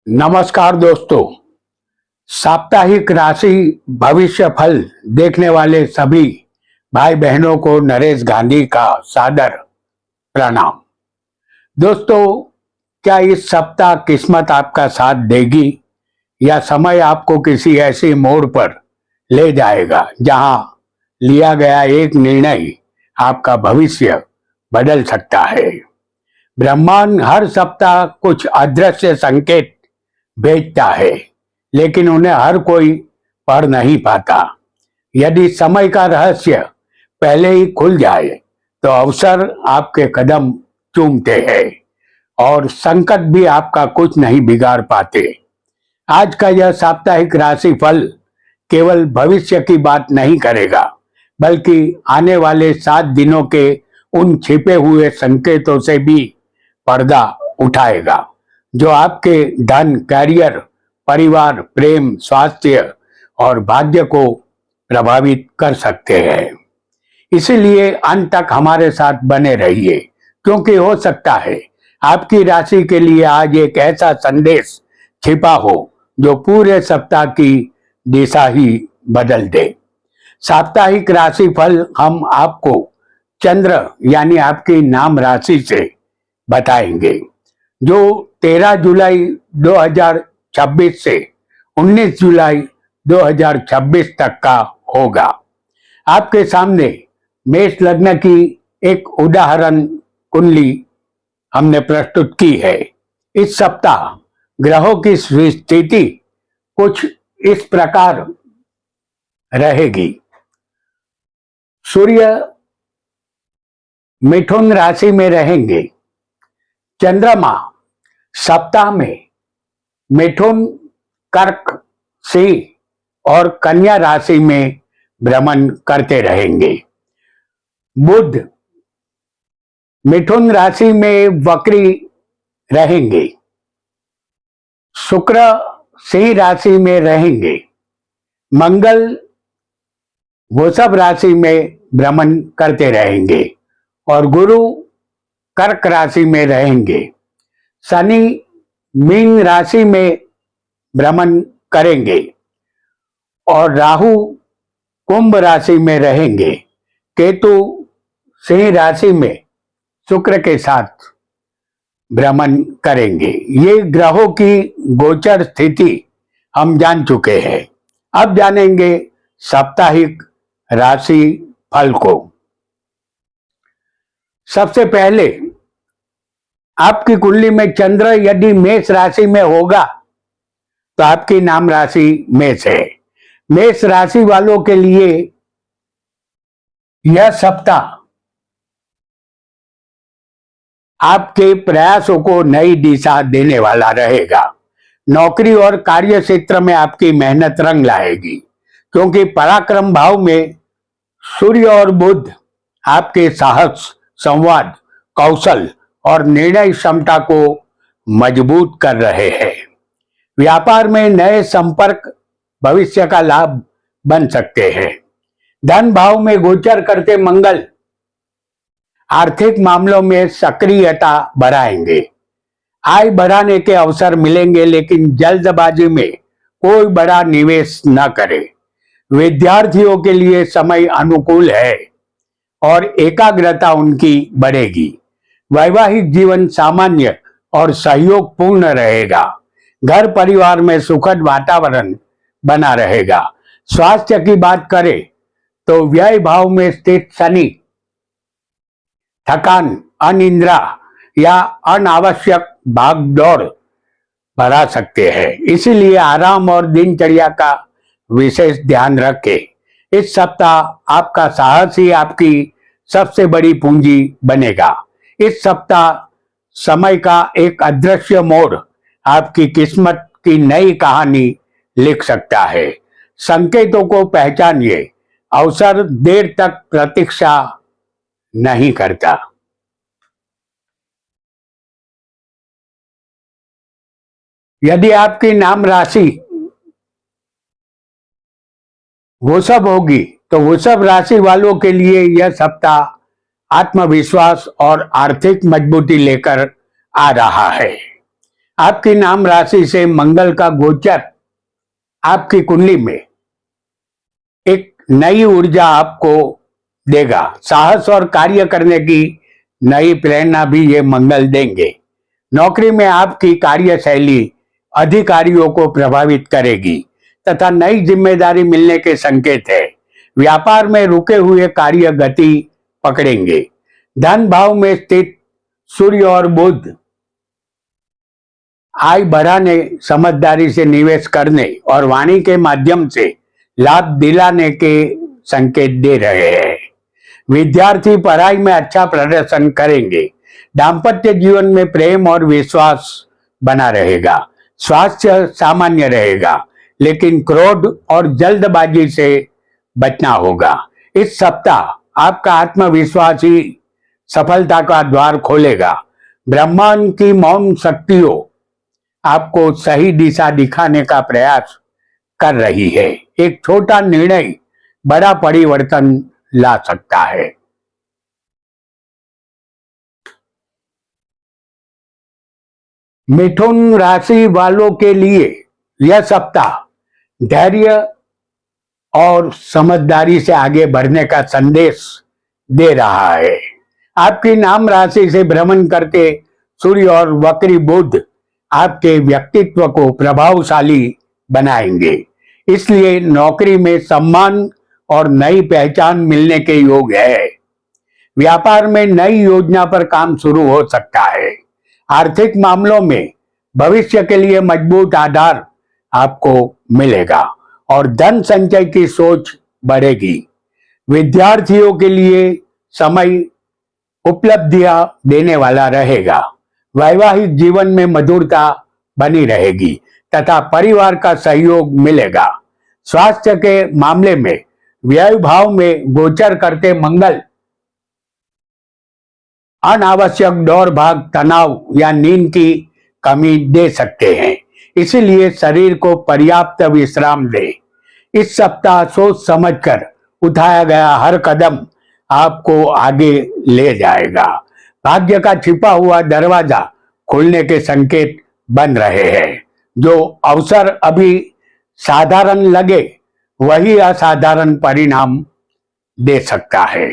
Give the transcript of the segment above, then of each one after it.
नमस्कार दोस्तों। साप्ताहिक राशि भविष्य फल देखने वाले सभी भाई बहनों को नरेश गांधी का सादर प्रणाम। दोस्तों, क्या इस सप्ताह किस्मत आपका साथ देगी या समय आपको किसी ऐसे मोड़ पर ले जाएगा जहां लिया गया एक निर्णय आपका भविष्य बदल सकता है। ब्रह्मांड हर सप्ताह कुछ अदृश्य संकेत भेजता है, लेकिन उन्हें हर कोई पढ़ नहीं पाता। यदि समय का रहस्य पहले ही खुल जाए तो अवसर आपके कदम चूमते हैं और संकट भी आपका कुछ नहीं बिगाड़ पाते। आज का यह साप्ताहिक राशि फल केवल भविष्य की बात नहीं करेगा, बल्कि आने वाले 7 दिनों के उन छिपे हुए संकेतों से भी पर्दा उठाएगा जो आपके धन, कैरियर, परिवार, प्रेम, स्वास्थ्य और भाग्य को प्रभावित कर सकते हैं। इसीलिए अंत तक हमारे साथ बने रहिए, क्योंकि हो सकता है आपकी राशि के लिए आज एक ऐसा संदेश छिपा हो जो पूरे सप्ताह की दिशा ही बदल दे। साप्ताहिक राशि फल हम आपको चंद्र यानी आपकी नाम राशि से बताएंगे, जो 13 जुलाई 2026 से 19 जुलाई 2026 तक का होगा। आपके सामने मेष लग्न की एक उदाहरण कुंडली हमने प्रस्तुत की है। इस सप्ताह ग्रहों की स्थिति कुछ इस प्रकार रहेगी। सूर्य मिथुन राशि में रहेंगे। चंद्रमा सप्ताह में मिथुन, कर्क, सिंह और कन्या राशि में भ्रमण करते रहेंगे। बुध मिथुन राशि में वक्री रहेंगे। शुक्र सिंह राशि में रहेंगे। मंगल वृषभ राशि में भ्रमण करते रहेंगे और गुरु कर्क राशि में रहेंगे। शनि मीन राशि में भ्रमण करेंगे और राहु कुंभ राशि में रहेंगे। केतु सिंह राशि में शुक्र के साथ भ्रमण करेंगे। ये ग्रहों की गोचर स्थिति हम जान चुके हैं। अब जानेंगे साप्ताहिक राशि फल को। सबसे पहले आपकी कुंडली में चंद्र यदि मेष राशि में होगा तो आपकी नाम राशि मेष है। मेष राशि वालों के लिए यह सप्ताह आपके प्रयासों को नई दिशा देने वाला रहेगा। नौकरी और कार्य क्षेत्र में आपकी मेहनत रंग लाएगी, क्योंकि पराक्रम भाव में सूर्य और बुध आपके साहस, संवाद, कौशल और निर्णय क्षमता को मजबूत कर रहे हैं। व्यापार में नए संपर्क भविष्य का लाभ बन सकते हैं। धन भाव में गोचर करते मंगल आर्थिक मामलों में सक्रियता बढ़ाएंगे। आय बढ़ाने के अवसर मिलेंगे, लेकिन जल्दबाजी में कोई बड़ा निवेश न करें। विद्यार्थियों के लिए समय अनुकूल है और एकाग्रता उनकी बढ़ेगी। वैवाहिक जीवन सामान्य और सहयोगपूर्ण रहेगा। घर परिवार में सुखद वातावरण बना रहेगा। स्वास्थ्य की बात करें तो व्यय भाव में स्थित शनि थकान, अनिद्रा या अनावश्यक भागदौड़ बढ़ा सकते हैं। इसीलिए आराम और दिनचर्या का विशेष ध्यान रखें। इस सप्ताह आपका साहस ही आपकी सबसे बड़ी पूंजी बनेगा। इस सप्ताह समय का एक अदृश्य मोड़ आपकी किस्मत की नई कहानी लिख सकता है। संकेतों को पहचानिए। अवसर देर तक प्रतीक्षा नहीं करता। यदि आपकी नाम राशि वृषभ होगी तो वृषभ राशि वालों के लिए यह सप्ताह आत्मविश्वास और आर्थिक मजबूती लेकर आ रहा है। आपकी नाम राशि से मंगल का गोचर आपकी कुंडली में एक नई ऊर्जा आपको देगा। साहस और कार्य करने की नई प्रेरणा भी ये मंगल देंगे। नौकरी में आपकी कार्यशैली अधिकारियों को प्रभावित करेगी तथा नई जिम्मेदारी मिलने के संकेत है। व्यापार में रुके हुए कार्य गति पकड़ेंगे। धन भाव में स्थित सूर्य और बुध आय बढ़ाने, समझदारी से निवेश करने और वाणी के माध्यम से लाभ दिलाने के संकेत दे रहे हैं। विद्यार्थी पढ़ाई में अच्छा प्रदर्शन करेंगे। दाम्पत्य जीवन में प्रेम और विश्वास बना रहेगा। स्वास्थ्य सामान्य रहेगा, लेकिन क्रोध और जल्दबाजी से बचना होगा। इस सप्ताह आपका आत्मविश्वास ही सफलता का द्वार खोलेगा। ब्रह्मांड की मौन शक्तियों आपको सही दिशा दिखाने का प्रयास कर रही है। एक छोटा निर्णय बड़ा परिवर्तन ला सकता है। मिथुन राशि वालों के लिए यह सप्ताह धैर्य और समझदारी से आगे बढ़ने का संदेश दे रहा है। आपकी नाम राशि से भ्रमण करते सूर्य और वक्री बुध आपके व्यक्तित्व को प्रभावशाली बनाएंगे। इसलिए नौकरी में सम्मान और नई पहचान मिलने के योग है। व्यापार में नई योजना पर काम शुरू हो सकता है। आर्थिक मामलों में भविष्य के लिए मजबूत आधार आपको मिलेगा और धन संचय की सोच बढ़ेगी। विद्यार्थियों के लिए समय उपलब्धियां देने वाला रहेगा। वैवाहिक जीवन में मधुरता बनी रहेगी तथा परिवार का सहयोग मिलेगा। स्वास्थ्य के मामले में व्यय भाव में गोचर करते मंगल अनावश्यक दौड़ भाग, तनाव या नींद की कमी दे सकते हैं। इसीलिए शरीर को पर्याप्त विश्राम दें। इस सप्ताह सोच समझकर उठाया गया हर कदम आपको आगे ले जाएगा। भाग्य का छिपा हुआ दरवाजा खुलने के संकेत बन रहे हैं। जो अवसर अभी साधारण लगे, वही असाधारण परिणाम दे सकता है।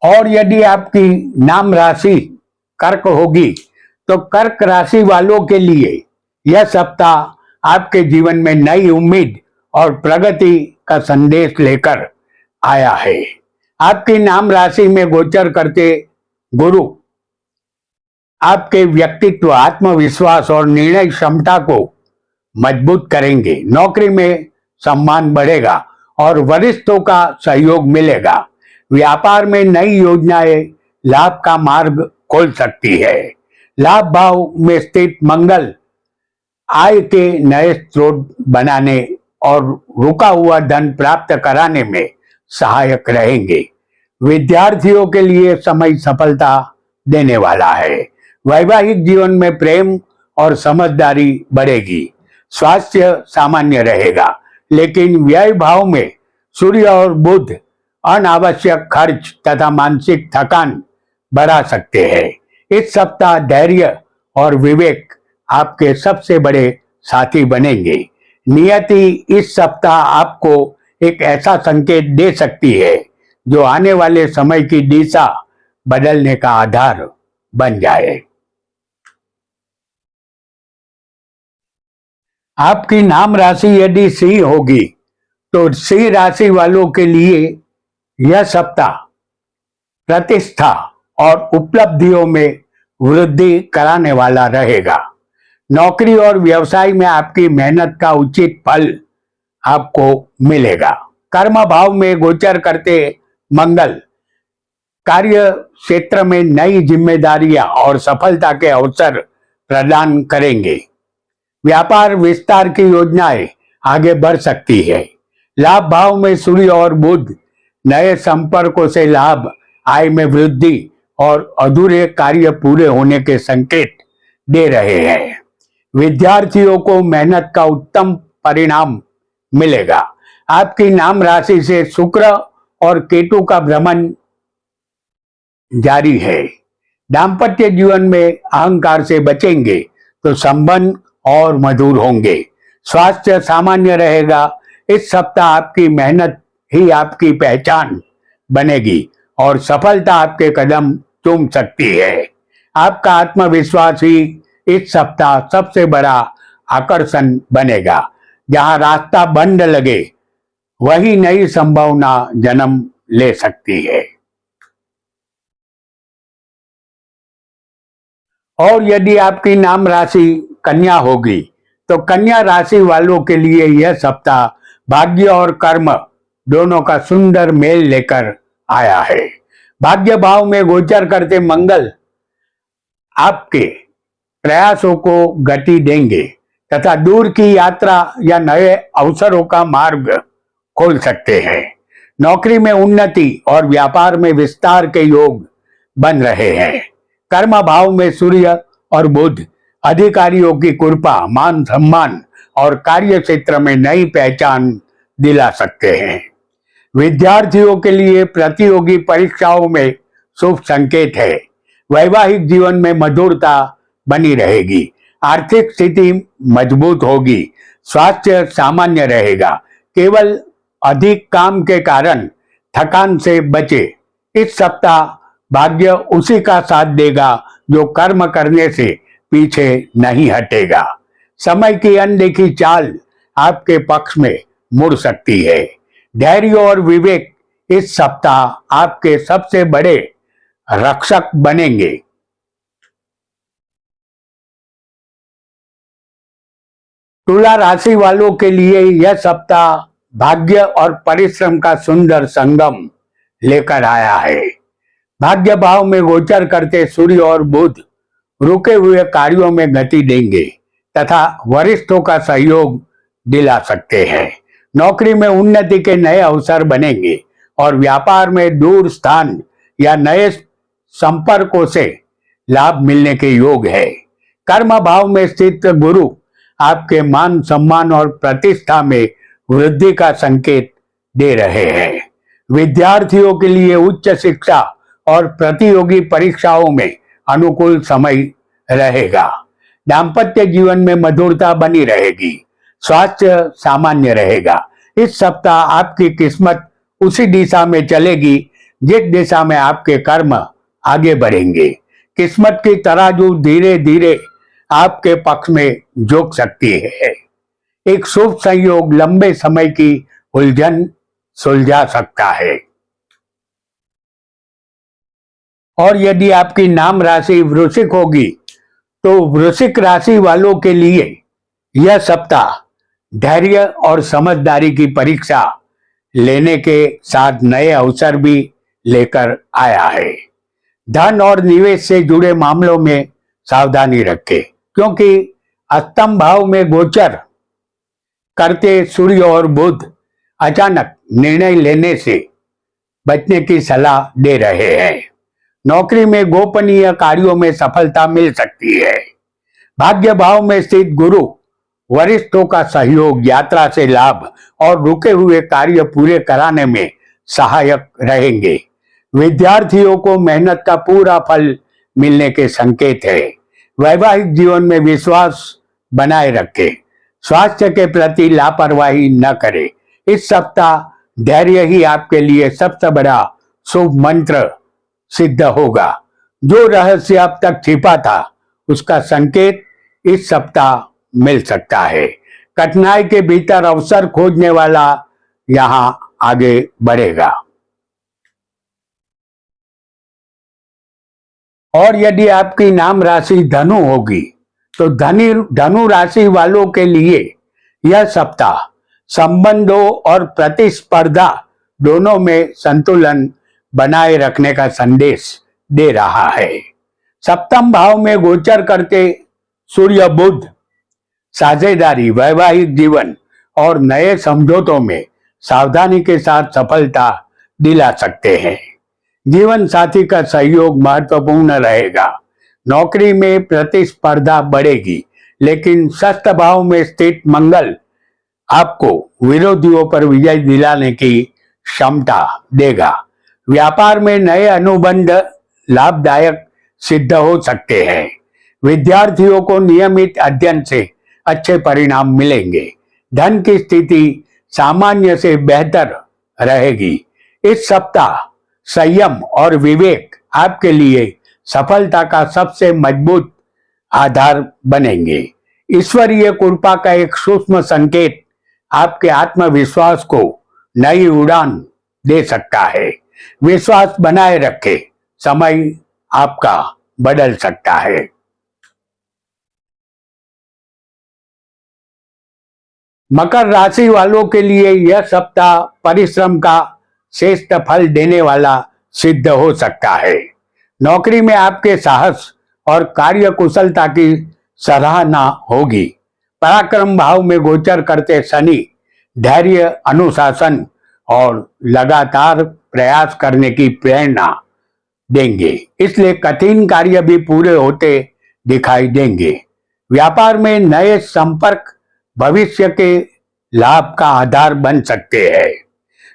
और यदि आपकी नाम राशि कर्क होगी, तो कर्क राशि वालों के लिए यह सप्ताह आपके जीवन में नई उम्मीद और प्रगति का संदेश लेकर आया है। आपकी नाम राशि में गोचर करते गुरु आपके व्यक्तित्व, आत्मविश्वास और निर्णय क्षमता को मजबूत करेंगे। नौकरी में सम्मान बढ़ेगा और वरिष्ठों का सहयोग मिलेगा। व्यापार में नई योजनाएं लाभ का मार्ग खोल सकती है। लाभ भाव में स्थित मंगल आय के नए स्रोत बनाने और रुका हुआ धन प्राप्त कराने में सहायक रहेंगे। विद्यार्थियों के लिए समय सफलता देने वाला है। वैवाहिक जीवन में प्रेम और समझदारी बढ़ेगी। स्वास्थ्य सामान्य रहेगा, लेकिन व्यय भाव में सूर्य और बुध अनावश्यक खर्च तथा मानसिक थकान बढ़ा सकते हैं। इस सप्ताह धैर्य और विवेक आपके सबसे बड़े साथी बनेंगे। नियति इस सप्ताह आपको एक ऐसा संकेत दे सकती है जो आने वाले समय की दिशा बदलने का आधार बन जाए। आपकी नाम राशि यदि सिंह होगी, तो सिंह राशि वालों के लिए यह सप्ताह प्रतिष्ठा और उपलब्धियों में वृद्धि कराने वाला रहेगा। नौकरी और व्यवसाय में आपकी मेहनत का उचित फल आपको मिलेगा। कर्म भाव में गोचर करते मंगल कार्य क्षेत्र में नई जिम्मेदारियां और सफलता के अवसर प्रदान करेंगे। व्यापार विस्तार की योजनाएं आगे बढ़ सकती है। लाभ भाव में सूर्य और बुध नए संपर्कों से लाभ, आय में वृद्धि और अधूरे कार्य पूरे होने के संकेत दे रहे हैं। विद्यार्थियों को मेहनत का उत्तम परिणाम मिलेगा। आपकी नाम राशि से शुक्र और केतु का भ्रमण जारी है। दाम्पत्य जीवन में अहंकार से बचेंगे तो संबंध और मधुर होंगे। स्वास्थ्य सामान्य रहेगा। इस सप्ताह आपकी मेहनत ही आपकी पहचान बनेगी और सफलता आपके कदम चूम सकती है। आपका आत्मविश्वास ही इस सप्ताह सबसे बड़ा आकर्षण बनेगा। जहां रास्ता बंद लगे वही नई संभावना जन्म ले सकती है। और यदि आपकी नाम राशि कन्या होगी तो कन्या राशि वालों के लिए यह सप्ताह भाग्य और कर्म दोनों का सुंदर मेल लेकर आया है। भाग्य भाव में गोचर करते मंगल आपके प्रयासों को गति देंगे तथा दूर की यात्रा या नए अवसरों का मार्ग खोल सकते हैं। नौकरी में उन्नति और व्यापार में विस्तार के योग बन रहे हैं। कर्म भाव में सूर्य और बुध अधिकारियों की कृपा, मान सम्मान और कार्य क्षेत्र में नई पहचान दिला सकते हैं। विद्यार्थियों के लिए प्रतियोगी परीक्षाओं में शुभ संकेत है। वैवाहिक जीवन में मधुरता बनी रहेगी। आर्थिक स्थिति मजबूत होगी। स्वास्थ्य सामान्य रहेगा। केवल अधिक काम के कारण थकान से बचे। इस सप्ताह भाग्य उसी का साथ देगा जो कर्म करने से पीछे नहीं हटेगा। समय की अनदेखी चाल आपके पक्ष में मुड़ सकती है। धैर्य और विवेक इस सप्ताह आपके सबसे बड़े रक्षक बनेंगे। तुला राशि वालों के लिए यह सप्ताह भाग्य और परिश्रम का सुंदर संगम लेकर आया है। भाग्य भाव में गोचर करते सूर्य और बुध रुके हुए कार्यों में गति देंगे तथा वरिष्ठों का सहयोग दिला सकते हैं। नौकरी में उन्नति के नए अवसर बनेंगे और व्यापार में दूर स्थान या नए संपर्कों से लाभ मिलने के योग है। कर्म भाव में स्थित गुरु आपके मान सम्मान और प्रतिष्ठा में वृद्धि का संकेत दे रहे हैं। विद्यार्थियों के लिए उच्च शिक्षा और प्रतियोगी परीक्षाओं में अनुकूल समय रहेगा। दाम्पत्य जीवन में मधुरता बनी रहेगी। स्वास्थ्य सामान्य रहेगा। इस सप्ताह आपकी किस्मत उसी दिशा में चलेगी जिस दिशा में आपके कर्म आगे बढ़ेंगे। किस्मत की तराजू धीरे धीरे आपके पक्ष में झुक सकती है। एक शुभ संयोग लंबे समय की उलझन सुलझा सकता है। और यदि आपकी नाम राशि वृश्चिक होगी तो वृश्चिक राशि वालों के लिए यह सप्ताह धैर्य और समझदारी की परीक्षा लेने के साथ नए अवसर भी लेकर आया है। धन और निवेश से जुड़े मामलों में सावधानी रखें क्योंकि अष्टम भाव में गोचर करते सूर्य और बुध अचानक निर्णय लेने से बचने की सलाह दे रहे हैं। नौकरी में गोपनीय कार्यों में सफलता मिल सकती है। भाग्य भाव में स्थित गुरु वरिष्ठों का सहयोग, यात्रा से लाभ और रुके हुए कार्य पूरे कराने में सहायक रहेंगे। विद्यार्थियों को मेहनत का पूरा फल मिलने के संकेत है। वैवाहिक जीवन में विश्वास बनाए रखें। स्वास्थ्य के प्रति लापरवाही न करें। इस सप्ताह धैर्य ही आपके लिए सबसे बड़ा शुभ मंत्र सिद्ध होगा। जो रहस्य अब तक छिपा था उसका संकेत इस सप्ताह मिल सकता है। कठिनाई के भीतर अवसर खोजने वाला यहां आगे बढ़ेगा। और यदि आपकी नाम राशि धनु होगी तो धनु राशि वालों के लिए यह सप्ताह संबंधों और प्रतिस्पर्धा दोनों में संतुलन बनाए रखने का संदेश दे रहा है। सप्तम भाव में गोचर करते सूर्य बुध साझेदारी, वैवाहिक जीवन और नए समझौतों में सावधानी के साथ सफलता दिला सकते हैं। जीवन साथी का सहयोग महत्वपूर्ण रहेगा। नौकरी में प्रतिस्पर्धा बढ़ेगी लेकिन षष्ठ भाव में स्थित मंगल आपको विरोधियों पर विजय दिलाने की क्षमता देगा। व्यापार में नए अनुबंध लाभदायक सिद्ध हो सकते हैं। विद्यार्थियों को नियमित अध्ययन से अच्छे परिणाम मिलेंगे। धन की स्थिति सामान्य से बेहतर रहेगी। इस सप्ताह संयम और विवेक आपके लिए सफलता का सबसे मजबूत आधार बनेंगे। ईश्वरीय कृपा का एक सूक्ष्म संकेत आपके आत्मविश्वास को नई उड़ान दे सकता है। विश्वास बनाए रखें, समय आपका बदल सकता है। मकर राशि वालों के लिए यह सप्ताह परिश्रम का श्रेष्ठ फल देने वाला सिद्ध हो सकता है। नौकरी में आपके साहस और कार्य कुशलता की सराहना होगी। पराक्रम भाव में गोचर करते शनि धैर्य, अनुशासन और लगातार प्रयास करने की प्रेरणा देंगे, इसलिए कठिन कार्य भी पूरे होते दिखाई देंगे। व्यापार में नए संपर्क भविष्य के लाभ का आधार बन सकते हैं।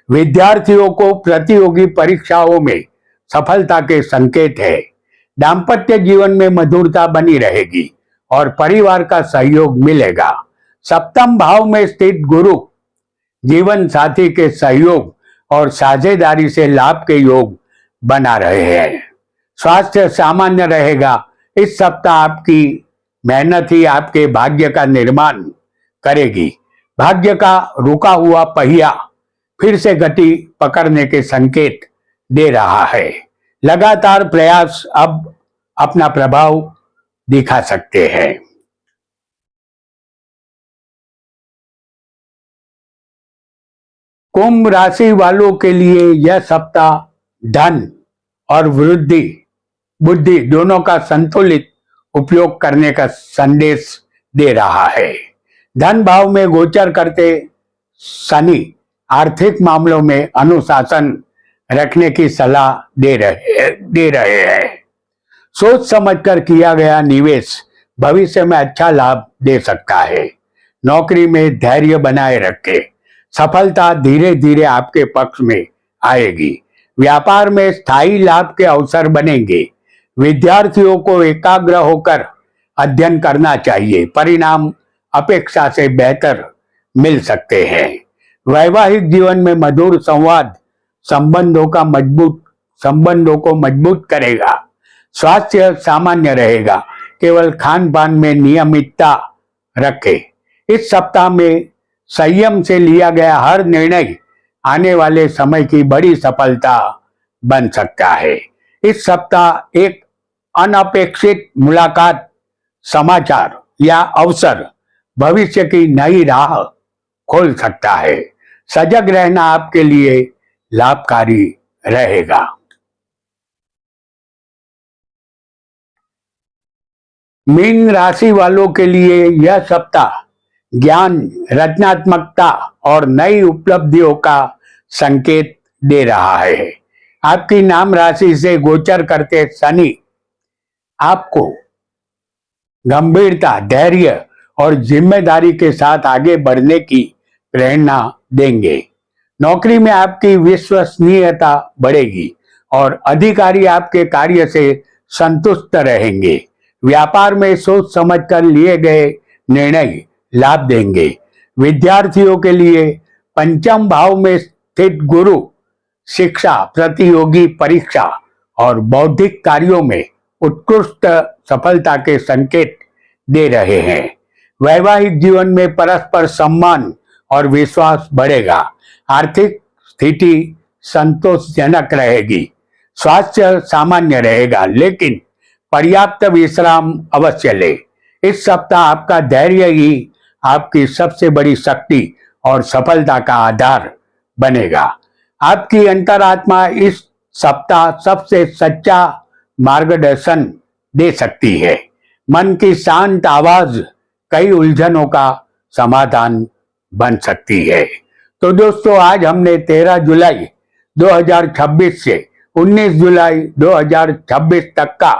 विद्यार्थियों को प्रतियोगी परीक्षाओं में सफलता के संकेत है। दाम्पत्य जीवन में मधुरता बनी रहेगी और परिवार का सहयोग मिलेगा। सप्तम भाव में स्थित गुरु जीवन साथी के सहयोग और साझेदारी से लाभ के योग बना रहे हैं। स्वास्थ्य सामान्य रहेगा। इस सप्ताह आपकी मेहनत ही आपके भाग्य का निर्माण करेगी। भाग्य का रुका हुआ पहिया फिर से गति पकड़ने के संकेत दे रहा है। लगातार प्रयास अब अपना प्रभाव दिखा सकते हैं। कुंभ राशि वालों के लिए यह सप्ताह धन और बुद्धि दोनों का संतुलित उपयोग करने का संदेश दे रहा है। धन भाव में गोचर करते शनि आर्थिक मामलों में अनुशासन रखने की सलाह दे रहे हैं। सोच समझकर किया गया निवेश भविष्य में अच्छा लाभ दे सकता है। नौकरी में धैर्य बनाए रखें, सफलता धीरे धीरे आपके पक्ष में आएगी। व्यापार में स्थायी लाभ के अवसर बनेंगे। विद्यार्थियों को एकाग्र होकर अध्ययन करना चाहिए, परिणाम अपेक्षा से बेहतर मिल सकते हैं। वैवाहिक जीवन में मधुर संवाद संबंधों को मजबूत करेगा। स्वास्थ्य सामान्य रहेगा, केवल खान पान में नियमितता रखें। इस सप्ताह में संयम से लिया गया हर निर्णय आने वाले समय की बड़ी सफलता बन सकता है। इस सप्ताह एक अनपेक्षित मुलाकात, समाचार या अवसर भविष्य की नई राह खोल सकता है। सजग रहना आपके लिए लाभकारी रहेगा। मीन राशि वालों के लिए यह सप्ताह ज्ञान, रचनात्मकता और नई उपलब्धियों का संकेत दे रहा है। आपकी नाम राशि से गोचर करते शनि आपको गंभीरता, धैर्य और जिम्मेदारी के साथ आगे बढ़ने की प्रेरणा देंगे। नौकरी में आपकी विश्वसनीयता बढ़ेगी और अधिकारी आपके कार्य से संतुष्ट रहेंगे। व्यापार में सोच समझकर लिए गए निर्णय लाभ देंगे। विद्यार्थियों के लिए पंचम भाव में स्थित गुरु शिक्षा, प्रतियोगी परीक्षा और बौद्धिक कार्यों में उत्कृष्ट सफलता के संकेत दे रहे हैं। वैवाहिक जीवन में परस्पर सम्मान और विश्वास बढ़ेगा। आर्थिक स्थिति संतोषजनक रहेगी। स्वास्थ्य सामान्य रहेगा, लेकिन पर्याप्त विश्राम अवश्य ले। इस सप्ताह आपका धैर्य ही आपकी सबसे बड़ी शक्ति और सफलता का आधार बनेगा। आपकी अंतरात्मा इस सप्ताह सबसे सच्चा मार्गदर्शन दे सकती है। मन की शांत आवाज कई उलझनों का समाधान बन सकती है। तो दोस्तों, आज हमने 13 जुलाई 2026 से 19 जुलाई 2026 तक का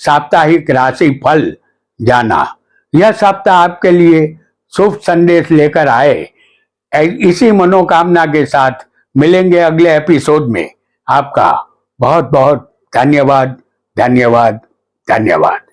साप्ताहिक राशि फल जाना। यह सप्ताह आपके लिए शुभ संदेश लेकर आए। इसी मनोकामना के साथ मिलेंगे अगले एपिसोड में। आपका बहुत बहुत धन्यवाद। धन्यवाद।